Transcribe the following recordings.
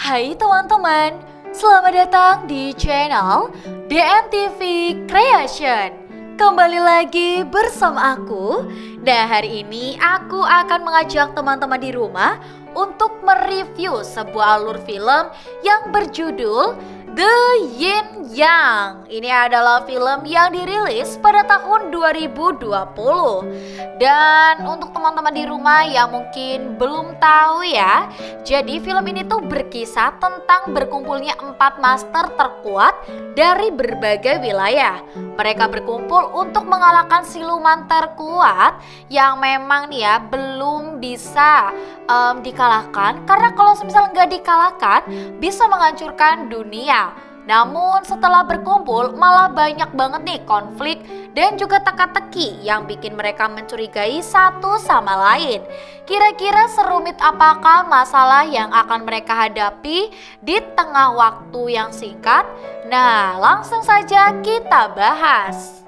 Hai teman-teman, selamat datang di channel DMTV Creation. Kembali lagi bersama aku. Nah, hari ini aku akan mengajak teman-teman di rumah untuk mereview sebuah alur film yang berjudul The Yin Yang. Ini adalah film yang dirilis pada tahun 2020. Dan untuk teman-teman di rumah yang mungkin belum tahu ya, jadi film ini tuh berkisah tentang berkumpulnya 4 master terkuat dari berbagai wilayah. Mereka berkumpul untuk mengalahkan siluman terkuat yang memang nih ya belum bisa dikalahkan, karena kalau misalnya nggak dikalahkan bisa menghancurkan dunia. Namun setelah berkumpul malah banyak banget nih konflik dan juga teka-teki yang bikin mereka mencurigai satu sama lain. Kira-kira serumit apakah masalah yang akan mereka hadapi di tengah waktu yang singkat? Nah, langsung saja kita bahas.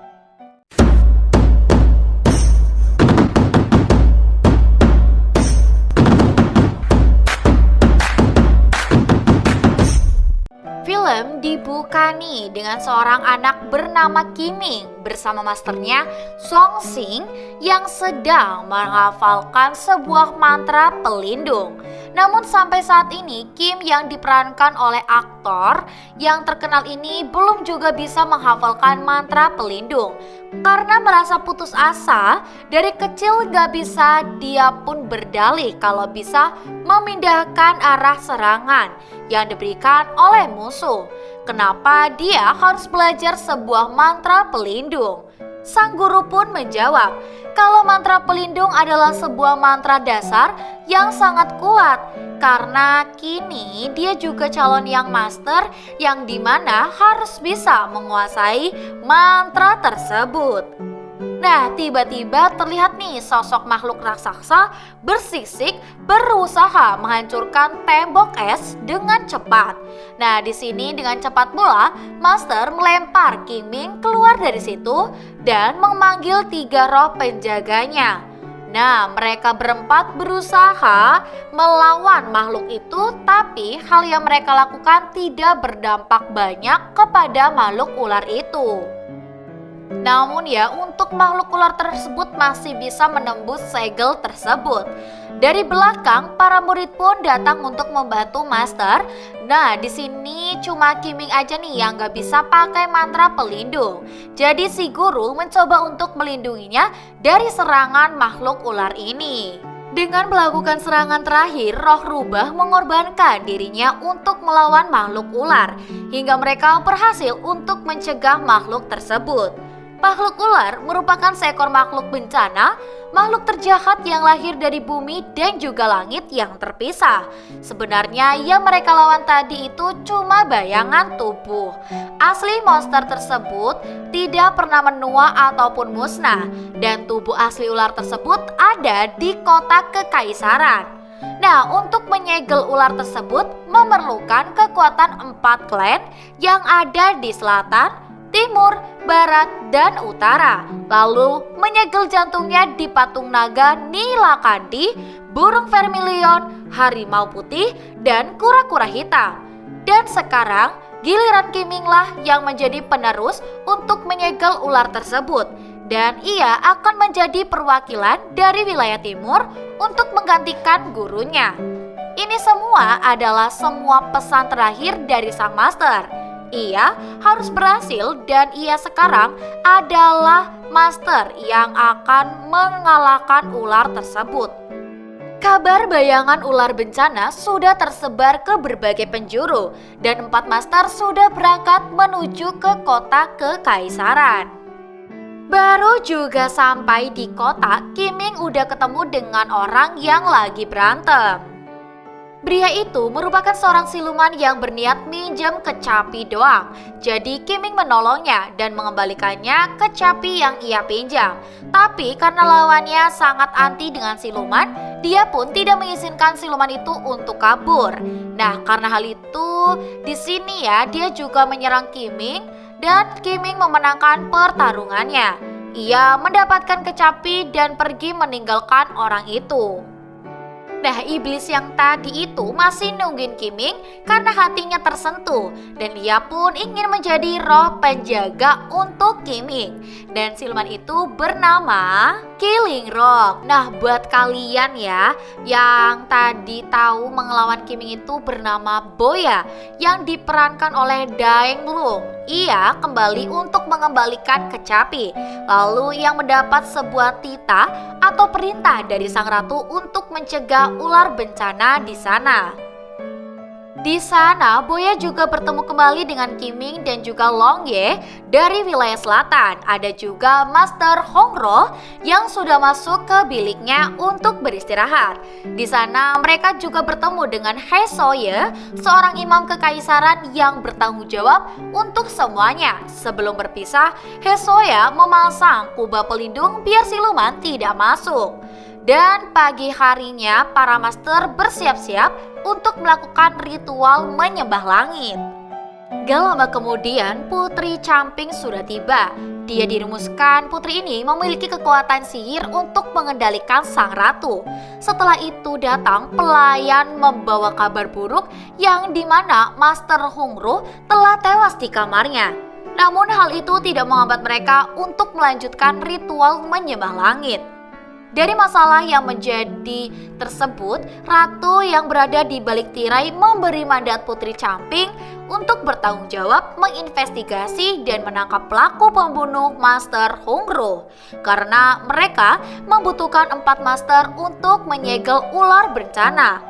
Film dibuka nih dengan seorang anak bernama Kiming bersama masternya Song Sing yang sedang menghafalkan sebuah mantra pelindung. Namun sampai saat ini Kim yang diperankan oleh aktor yang terkenal ini belum juga bisa menghafalkan mantra pelindung. Karena merasa putus asa, dari kecil gak bisa, dia pun berdalih kalau bisa memindahkan arah serangan yang diberikan oleh musuh. Kenapa dia harus belajar sebuah mantra pelindung? Sang guru pun menjawab, kalau mantra pelindung adalah sebuah mantra dasar yang sangat kuat. Karena kini dia juga calon yang master yang dimana harus bisa menguasai mantra tersebut. Nah, tiba-tiba terlihat nih sosok makhluk raksasa bersisik berusaha menghancurkan tembok es dengan cepat. Nah, di sini dengan cepat pula Master melempar Kiming keluar dari situ dan memanggil 3 roh penjaganya. Nah, mereka berempat berusaha melawan makhluk itu, tapi hal yang mereka lakukan tidak berdampak banyak kepada makhluk ular itu. Namun ya, untuk makhluk ular tersebut masih bisa menembus segel tersebut. Dari belakang, para murid pun datang untuk membantu Master. Nah, di sini cuma Kiming aja nih yang gak bisa pakai mantra pelindung. Jadi si guru mencoba untuk melindunginya dari serangan makhluk ular ini. Dengan melakukan serangan terakhir, roh rubah mengorbankan dirinya untuk melawan makhluk ular, hingga mereka berhasil untuk mencegah makhluk tersebut. Makhluk ular merupakan seekor makhluk bencana, makhluk terjahat yang lahir dari bumi dan juga langit yang terpisah. Sebenarnya yang mereka lawan tadi itu cuma bayangan tubuh. Asli monster tersebut tidak pernah menua ataupun musnah, dan tubuh asli ular tersebut ada di kota kekaisaran. Nah, untuk menyegel ular tersebut memerlukan kekuatan 4 klan yang ada di selatan, timur, barat, dan utara. Lalu menyegel jantungnya di patung naga Nilakandi, burung vermilion, harimau putih, dan kura-kura hitam. Dan sekarang giliran Kiming lah yang menjadi penerus untuk menyegel ular tersebut. Dan ia akan menjadi perwakilan dari wilayah timur untuk menggantikan gurunya. Ini semua adalah semua pesan terakhir dari sang master. Ia harus berhasil dan ia sekarang adalah master yang akan mengalahkan ular tersebut. Kabar bayangan ular bencana sudah tersebar ke berbagai penjuru dan 4 master sudah berangkat menuju ke kota kekaisaran. Baru juga sampai di kota, Kiming udah ketemu dengan orang yang lagi berantem. Pria itu merupakan seorang siluman yang berniat minjam kecapi doang. Jadi Kiming menolongnya dan mengembalikannya kecapi yang ia pinjam. Tapi karena lawannya sangat anti dengan siluman, dia pun tidak mengizinkan siluman itu untuk kabur. Nah, karena hal itu, di sini ya dia juga menyerang Kiming dan Kiming memenangkan pertarungannya. Ia mendapatkan kecapi dan pergi meninggalkan orang itu. Nah, iblis yang tadi itu masih nungguin Kiming karena hatinya tersentuh dan ia pun ingin menjadi roh penjaga untuk Kiming. Dan siluman itu bernama Killing Rock. Nah, buat kalian ya yang tadi tahu mengelawan Kiming itu bernama Boya yang diperankan oleh Daeng Lung. Ia kembali untuk mengembalikan kecapi. Lalu yang mendapat sebuah titah atau perintah dari sang ratu untuk mencegah ular bencana di sana. Di sana, Boya juga bertemu kembali dengan Kiming dan juga Long Ye dari wilayah selatan. Ada juga Master Hongro yang sudah masuk ke biliknya untuk beristirahat. Di sana, mereka juga bertemu dengan He Soye, seorang imam kekaisaran yang bertanggung jawab untuk semuanya. Sebelum berpisah, He Soye memasang kubah pelindung biar siluman tidak masuk. Dan pagi harinya para master bersiap-siap untuk melakukan ritual menyembah langit. Gak lama kemudian Putri Camping sudah tiba. Dia dirumuskan putri ini memiliki kekuatan sihir untuk mengendalikan sang ratu. Setelah itu datang pelayan membawa kabar buruk yang dimana Master Hongro telah tewas di kamarnya. Namun hal itu tidak menghambat mereka untuk melanjutkan ritual menyembah langit. Dari masalah yang menjadi tersebut, ratu yang berada di balik tirai memberi mandat Putri Camping untuk bertanggung jawab menginvestigasi dan menangkap pelaku pembunuh Master Hongro. Karena mereka membutuhkan 4 master untuk menyegel ular bencana.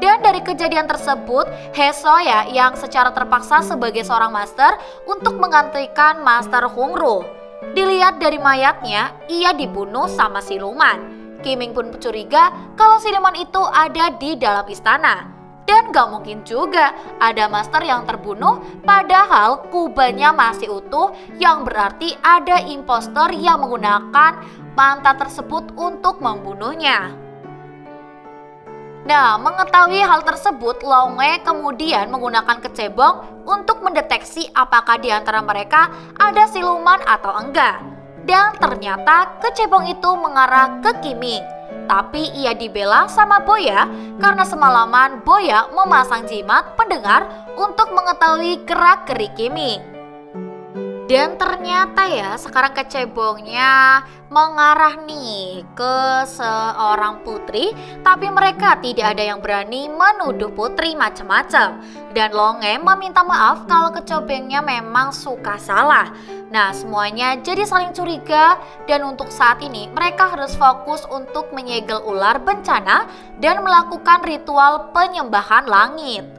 Dan dari kejadian tersebut, He Soye yang secara terpaksa sebagai seorang master untuk menggantikan Master Hongro. Dilihat dari mayatnya, ia dibunuh sama siluman. Kiming pun curiga kalau siluman itu ada di dalam istana. Dan gak mungkin juga ada master yang terbunuh padahal kubahnya masih utuh, yang berarti ada impostor yang menggunakan manta tersebut untuk membunuhnya. Nah, mengetahui hal tersebut, Long Ye kemudian menggunakan kecebong untuk mendeteksi apakah di antara mereka ada siluman atau enggak. Dan ternyata kecebong itu mengarah ke Kiming. Tapi ia dibela sama Boya karena semalaman Boya memasang jimat pendengar untuk mengetahui gerak-gerik Kiming. Dan ternyata ya sekarang kecebongnya mengarah nih ke seorang putri, tapi mereka tidak ada yang berani menuduh putri macam-macam. Dan Long Ye meminta maaf kalau kecebongnya memang suka salah. Nah, semuanya jadi saling curiga dan untuk saat ini mereka harus fokus untuk menyegel ular bencana dan melakukan ritual penyembahan langit.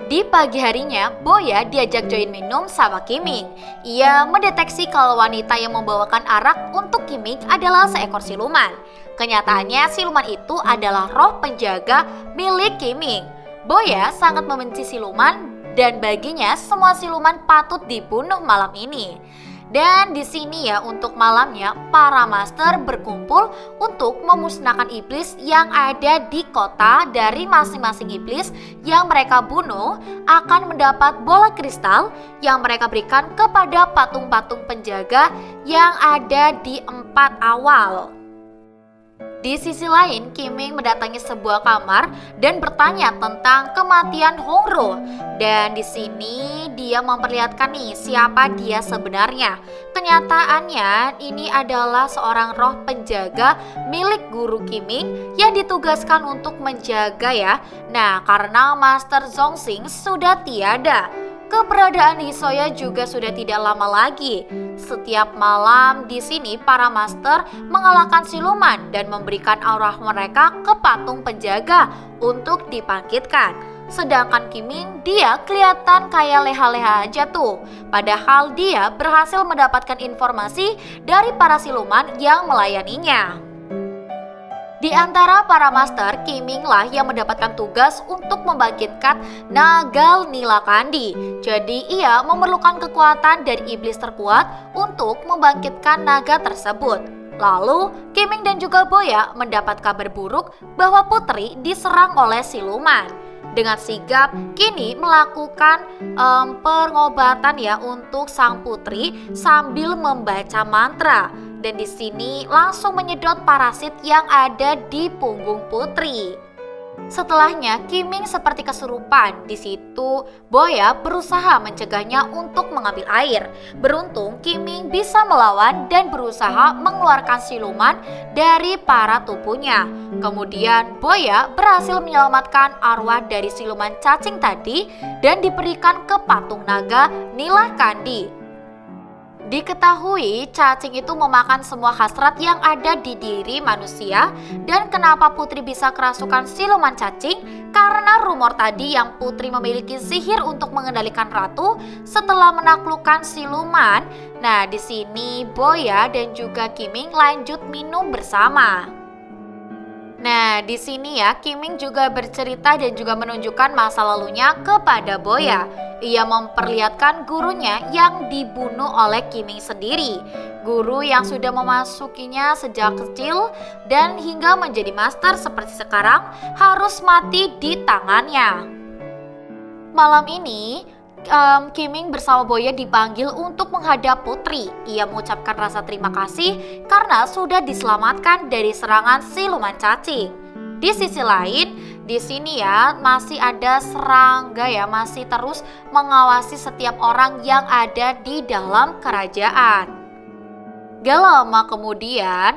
Di pagi harinya, Boya diajak join minum sama Kiming. Ia mendeteksi kalau wanita yang membawakan arak untuk Kiming adalah seekor siluman. Kenyataannya siluman itu adalah roh penjaga milik Kiming. Boya sangat membenci siluman dan baginya semua siluman patut dibunuh malam ini. Dan di sini ya untuk malamnya para master berkumpul untuk memusnahkan iblis yang ada di kota. Dari masing-masing iblis yang mereka bunuh akan mendapat bola kristal yang mereka berikan kepada patung-patung penjaga yang ada di 4 awal. Di sisi lain, Kiming mendatangi sebuah kamar dan bertanya tentang kematian Hongro. Dan di sini dia memperlihatkan nih siapa dia sebenarnya. Kenyataannya ini adalah seorang roh penjaga milik guru Kiming yang ditugaskan untuk menjaga ya. Nah, karena Master Zhongxing sudah tiada, keberadaan He Soye juga sudah tidak lama lagi. Setiap malam di sini para master mengalahkan siluman dan memberikan aura mereka ke patung penjaga untuk dibangkitkan. Sedangkan Kiming dia kelihatan kayak leha-leha aja tuh. Padahal dia berhasil mendapatkan informasi dari para siluman yang melayaninya. Di antara para master, Kiming lah yang mendapatkan tugas untuk membangkitkan Nagal Nilakandi. Jadi ia memerlukan kekuatan dari iblis terkuat untuk membangkitkan naga tersebut. Lalu Kiming dan juga Boya mendapat kabar buruk bahwa putri diserang oleh siluman. Dengan sigap kini melakukan pengobatan ya untuk sang putri sambil membaca mantra. dan di sini langsung menyedot parasit yang ada di punggung putri. Setelahnya, Kiming seperti kesurupan. Di situ, Boya berusaha mencegahnya untuk mengambil air. Beruntung, Kiming bisa melawan dan berusaha mengeluarkan siluman dari para tubuhnya. Kemudian, Boya berhasil menyelamatkan arwah dari siluman cacing tadi dan diberikan ke patung naga Nilakandi. Diketahui cacing itu memakan semua hasrat yang ada di diri manusia. Dan kenapa Putri bisa kerasukan siluman cacing? Karena rumor tadi yang Putri memiliki sihir untuk mengendalikan ratu setelah menaklukkan siluman. Nah, di sini Boya dan juga Kiming lanjut minum bersama. Nah, di sini ya Kiming juga bercerita dan juga menunjukkan masa lalunya kepada Boya. Ia memperlihatkan gurunya yang dibunuh oleh Kiming sendiri. Guru yang sudah memasukinya sejak kecil dan hingga menjadi master seperti sekarang harus mati di tangannya. Malam ini, Kiming bersama Boya dipanggil untuk menghadap Putri. Ia mengucapkan rasa terima kasih karena sudah diselamatkan dari serangan siluman cacing. Di sisi lain, di sini ya masih ada serangga ya masih terus mengawasi setiap orang yang ada di dalam kerajaan. Gak lama kemudian,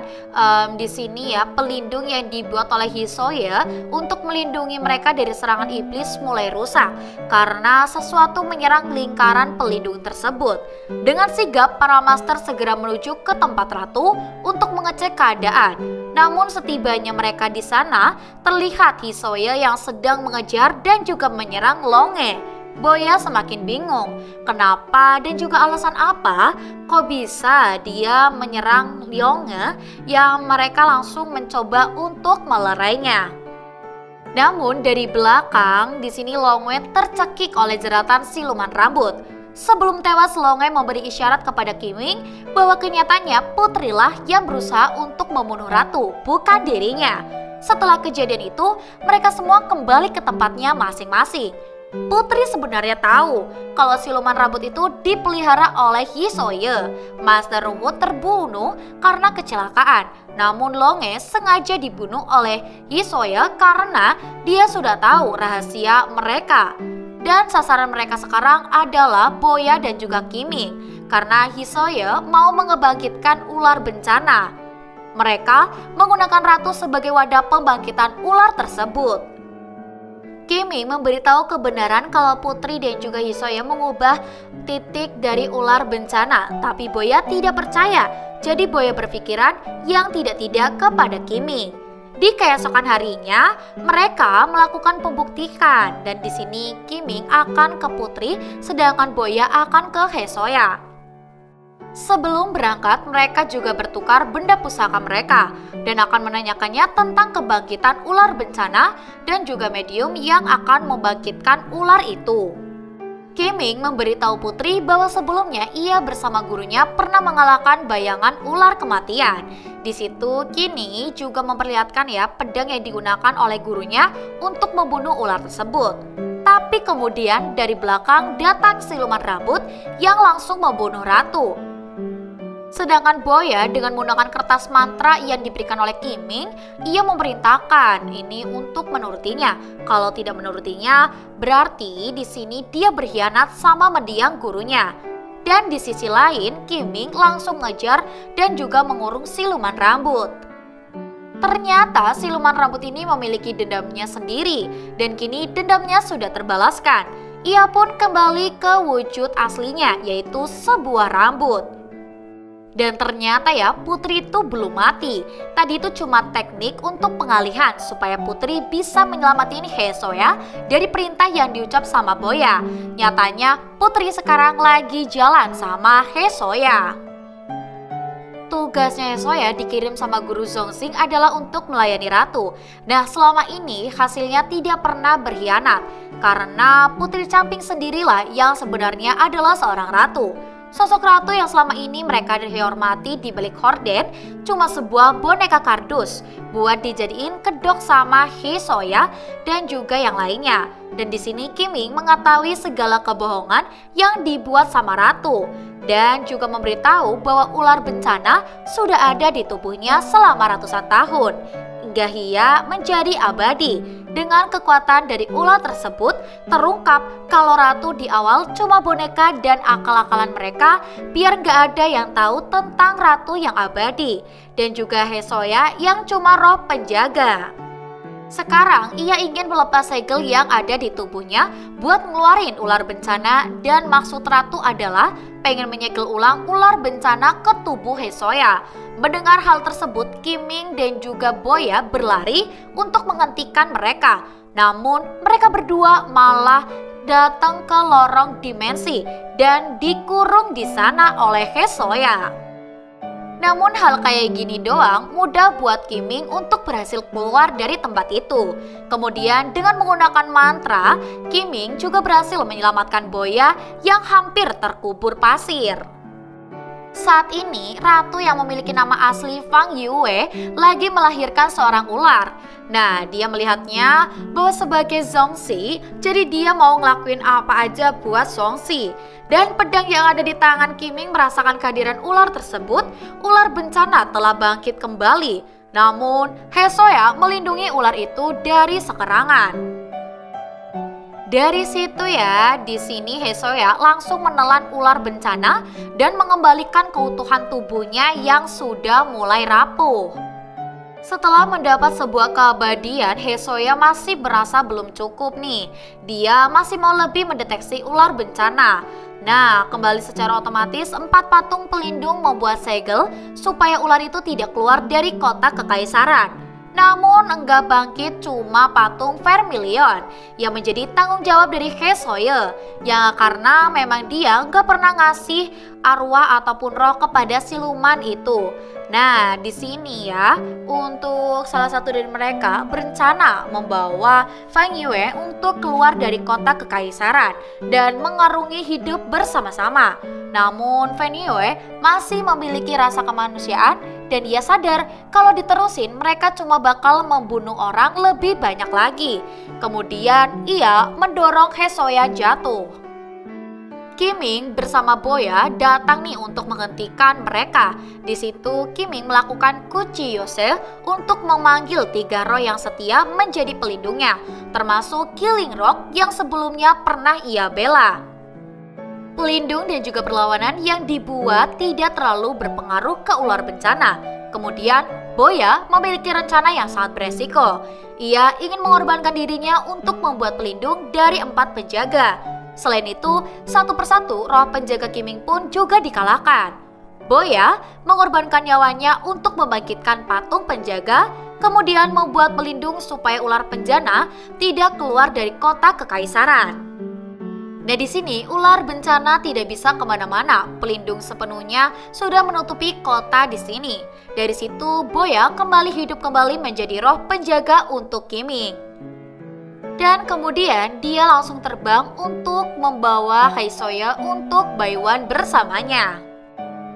di sini ya pelindung yang dibuat oleh Hisoya untuk melindungi mereka dari serangan iblis mulai rusak karena sesuatu menyerang lingkaran pelindung tersebut. Dengan sigap, para master segera menuju ke tempat ratu untuk mengecek keadaan. Namun setibanya mereka di sana, terlihat Hisoya yang sedang mengejar dan juga menyerang Longe. Boya semakin bingung, kenapa dan juga alasan apa kok bisa dia menyerang Longe yang mereka langsung mencoba untuk melerainya. Namun dari belakang di sini Longe tercekik oleh jeratan siluman rambut. Sebelum tewas, Longe memberi isyarat kepada Kiming bahwa kenyataannya putrilah yang berusaha untuk membunuh ratu, bukan dirinya. Setelah kejadian itu, mereka semua kembali ke tempatnya masing-masing. Putri sebenarnya tahu kalau siluman rambut itu dipelihara oleh Hisoya. Master Rumput terbunuh karena kecelakaan. Namun Longe sengaja dibunuh oleh Hisoya karena dia sudah tahu rahasia mereka. Dan sasaran mereka sekarang adalah Boya dan juga Kiming karena Hisoya mau mengebangkitkan ular bencana. Mereka menggunakan ratu sebagai wadah pembangkitan ular tersebut. Kiming memberitahu kebenaran kalau Putri dan juga Hisoya mengubah titik dari ular bencana, tapi Boya tidak percaya. Jadi Boya berpikiran yang tidak-tidak kepada Kiming. Di keesokan harinya, mereka melakukan pembuktian dan di sini Kiming akan ke Putri, sedangkan Boya akan ke Hisoya. Sebelum berangkat, mereka juga bertukar benda pusaka mereka dan akan menanyakannya tentang kebangkitan ular bencana dan juga medium yang akan membangkitkan ular itu. Kiming memberitahu Putri bahwa sebelumnya ia bersama gurunya pernah mengalahkan bayangan ular kematian. Di situ Kini juga memperlihatkan ya pedang yang digunakan oleh gurunya untuk membunuh ular tersebut. Tapi kemudian dari belakang datang siluman rambut yang langsung membunuh ratu. Sedangkan Boya dengan menggunakan kertas mantra yang diberikan oleh Kiming, ia memerintahkan ini untuk menurutinya. Kalau tidak menurutinya, berarti di sini dia berkhianat sama mendiang gurunya. Dan di sisi lain, Kiming langsung mengejar dan juga mengurung siluman rambut. Ternyata siluman rambut ini memiliki dendamnya sendiri dan kini dendamnya sudah terbalaskan. Ia pun kembali ke wujud aslinya, yaitu sebuah rambut. Dan ternyata ya Putri itu belum mati. Tadi itu cuma teknik untuk pengalihan supaya Putri bisa menyelamatin Hisoya dari perintah yang diucap sama Boya. Nyatanya Putri sekarang lagi jalan sama Hisoya. Tugasnya Hisoya dikirim sama guru Zongxing adalah untuk melayani ratu. Nah selama ini hasilnya tidak pernah berkhianat karena Putri Camping sendirilah yang sebenarnya adalah seorang ratu. Sosok ratu yang selama ini mereka dihormati di balik horden cuma sebuah boneka kardus buat dijadiin kedok sama Hisoya dan juga yang lainnya. Dan di sini Kiming mengetahui segala kebohongan yang dibuat sama ratu. dan juga memberitahu bahwa ular bencana sudah ada di tubuhnya selama ratusan tahun, hingga ia menjadi abadi. Dengan kekuatan dari ular tersebut, terungkap kalau ratu di awal cuma boneka dan akal-akalan mereka biar gak ada yang tahu tentang ratu yang abadi, dan juga Hesoya yang cuma roh penjaga. Sekarang ia ingin melepas segel yang ada di tubuhnya buat ngeluarin ular bencana, dan maksud ratu adalah pengen menyegel ulang ular bencana ke tubuh Hesoya. Mendengar hal tersebut, Kiming dan juga Boya berlari untuk menghentikan mereka. Namun mereka berdua malah datang ke lorong dimensi dan dikurung di sana oleh Hesoya. Namun hal kayak gini doang mudah buat Kiming untuk berhasil keluar dari tempat itu. Kemudian dengan menggunakan mantra, Kiming juga berhasil menyelamatkan Boya yang hampir terkubur pasir. Saat ini, ratu yang memiliki nama asli Fang Yue lagi melahirkan seorang ular. Nah, dia melihatnya bahwa sebagai Zongxi, jadi dia mau ngelakuin apa aja buat Zongxi. Dan pedang yang ada di tangan Kiming merasakan kehadiran ular tersebut, ular bencana telah bangkit kembali. Namun, Hesoya melindungi ular itu dari sekerangan. Dari situ ya, di sini Hesoya langsung menelan ular bencana dan mengembalikan keutuhan tubuhnya yang sudah mulai rapuh. Setelah mendapat sebuah keabadian, Hesoya masih merasa belum cukup nih. Dia masih mau lebih mendeteksi ular bencana. Nah, kembali secara otomatis 4 patung pelindung membuat segel supaya ular itu tidak keluar dari kota kekaisaran. Namun enggak bangkit cuma patung Vermilion yang menjadi tanggung jawab dari Hesoya, yang karena memang dia enggak pernah ngasih arwah ataupun roh kepada siluman itu. Nah, di sini ya, untuk salah satu dari mereka berencana membawa Fang Yue untuk keluar dari kota kekaisaran dan mengarungi hidup bersama-sama. Namun Fang Yue masih memiliki rasa kemanusiaan dan ia sadar kalau diterusin mereka cuma bakal membunuh orang lebih banyak lagi. Kemudian ia mendorong Hesoya jatuh. Kiming bersama Boya datang nih untuk menghentikan mereka. Di situ Kiming melakukan Kuchi Yose untuk memanggil 3 roh yang setia menjadi pelindungnya, termasuk Killing Rock yang sebelumnya pernah ia bela. Pelindung dan juga perlawanan yang dibuat tidak terlalu berpengaruh ke ular bencana. Kemudian Boya memiliki rencana yang sangat beresiko. Ia ingin mengorbankan dirinya untuk membuat pelindung dari 4 penjaga. Selain itu, satu persatu roh penjaga Kiming pun juga dikalahkan. Boya mengorbankan nyawanya untuk membangkitkan patung penjaga, kemudian membuat pelindung supaya ular penjana tidak keluar dari kota kekaisaran. Nah, di sini ular bencana tidak bisa kemana-mana. Pelindung sepenuhnya sudah menutupi kota di sini. Dari situ, Boya kembali hidup kembali menjadi roh penjaga untuk Kiming. Dan kemudian dia langsung terbang untuk membawa Hesoya untuk Baiwan bersamanya.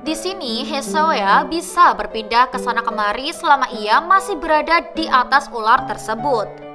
Di sini Hesoya bisa berpindah ke sana kemari selama ia masih berada di atas ular tersebut.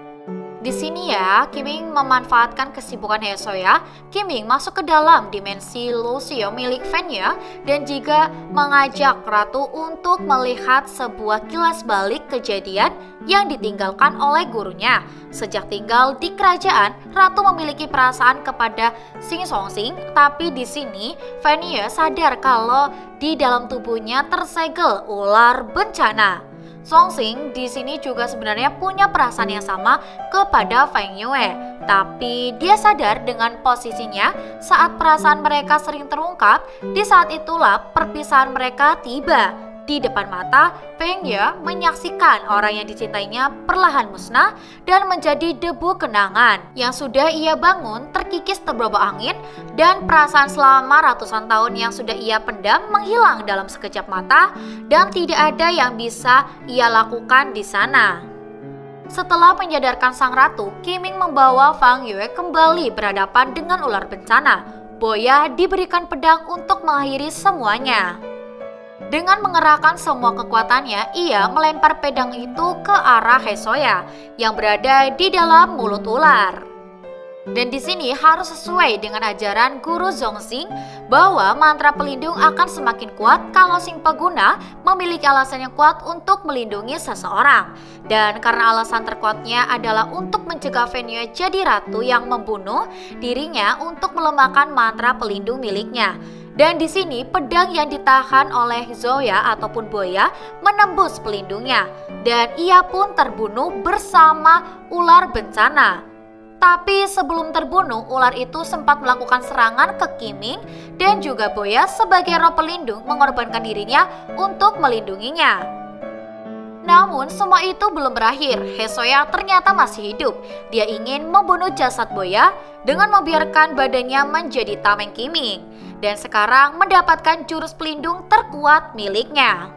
Di sini ya, Kiming memanfaatkan kesibukan Hesoya. Kiming masuk ke dalam dimensi Lucio milik Fenya dan juga mengajak Ratu untuk melihat sebuah kilas balik kejadian yang ditinggalkan oleh gurunya. Sejak tinggal di kerajaan, Ratu memiliki perasaan kepada Xing Songxing, tapi di sini Fenya sadar kalau di dalam tubuhnya tersegel ular bencana. Songxing di sini juga sebenarnya punya perasaan yang sama kepada Feng Yue, tapi dia sadar dengan posisinya saat perasaan mereka sering terungkap. Di saat itulah perpisahan mereka tiba. Di depan mata, Feng Yue menyaksikan orang yang dicintainya perlahan musnah dan menjadi debu kenangan yang sudah ia bangun terkikis terbawa angin, dan perasaan selama ratusan tahun yang sudah ia pendam menghilang dalam sekejap mata dan tidak ada yang bisa ia lakukan di sana. Setelah menyadarkan sang ratu, Kiming membawa Fang Yue kembali berhadapan dengan ular bencana. Boya diberikan pedang untuk mengakhiri semuanya. Dengan mengerahkan semua kekuatannya, ia melempar pedang itu ke arah Hesoya yang berada di dalam mulut ular. Dan di sini harus sesuai dengan ajaran guru Zongxing bahwa mantra pelindung akan semakin kuat kalau si pengguna memiliki alasan yang kuat untuk melindungi seseorang. Dan karena alasan terkuatnya adalah untuk mencegah Venue jadi ratu yang membunuh dirinya untuk melemahkan mantra pelindung miliknya. Dan di sini pedang yang ditahan oleh Zoya ataupun Boya menembus pelindungnya dan ia pun terbunuh bersama ular bencana. Tapi sebelum terbunuh, ular itu sempat melakukan serangan ke Qiming dan juga Boya sebagai roh pelindung mengorbankan dirinya untuk melindunginya. Namun semua itu belum berakhir, Hesoya ternyata masih hidup. Dia ingin membunuh jasad Boya dengan membiarkan badannya menjadi tameng Qiming dan sekarang mendapatkan jurus pelindung terkuat miliknya.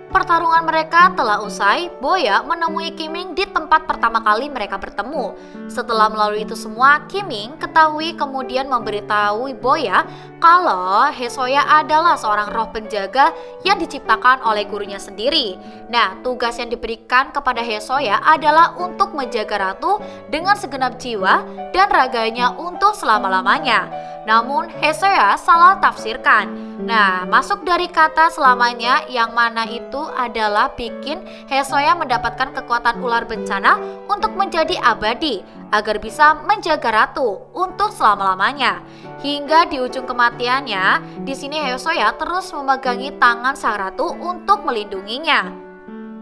Pertarungan mereka telah usai, Boya menemui Qiming di tempat pertama kali mereka bertemu. Setelah melalui itu semua, Qiming ketahui kemudian memberitahu Boya kalau Hesoya adalah seorang roh penjaga yang diciptakan oleh gurunya sendiri. Nah, tugas yang diberikan kepada Hesoya adalah untuk menjaga ratu dengan segenap jiwa dan raganya untuk selama-lamanya. Namun Hesoya salah tafsirkan. Nah, masuk dari kata selamanya yang mana itu adalah bikin Hesoya mendapatkan kekuatan ular bencana untuk menjadi abadi agar bisa menjaga ratu untuk selama-lamanya. Hingga di ujung kematiannya, di sini Hesoya terus memegangi tangan sang ratu untuk melindunginya.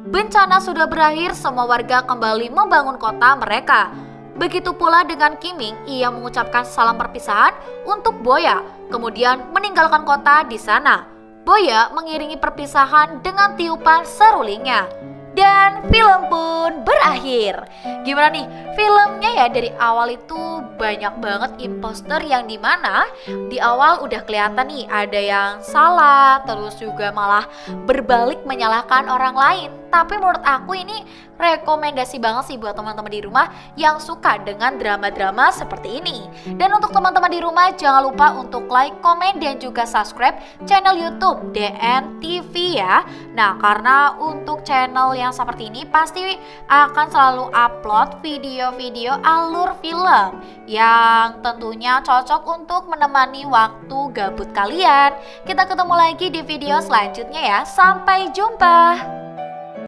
Bencana sudah berakhir, semua warga kembali membangun kota mereka. Begitu pula dengan Qiming, ia mengucapkan salam perpisahan untuk Boya, kemudian meninggalkan kota di sana. Boya mengiringi perpisahan dengan tiupan serulingnya. Dan film pun berakhir. Gimana nih filmnya ya, dari awal itu banyak banget imposter yang dimana di awal udah kelihatan nih ada yang salah, terus juga malah berbalik menyalahkan orang lain. Tapi menurut aku ini rekomendasi banget sih buat teman-teman di rumah yang suka dengan drama-drama seperti ini. Dan untuk teman-teman di rumah jangan lupa untuk like, komen, dan juga subscribe channel YouTube DNTV ya. Nah, karena untuk channel yang seperti ini pasti akan selalu upload video-video alur film yang tentunya cocok untuk menemani waktu gabut kalian. Kita ketemu lagi di video selanjutnya ya. Sampai jumpa.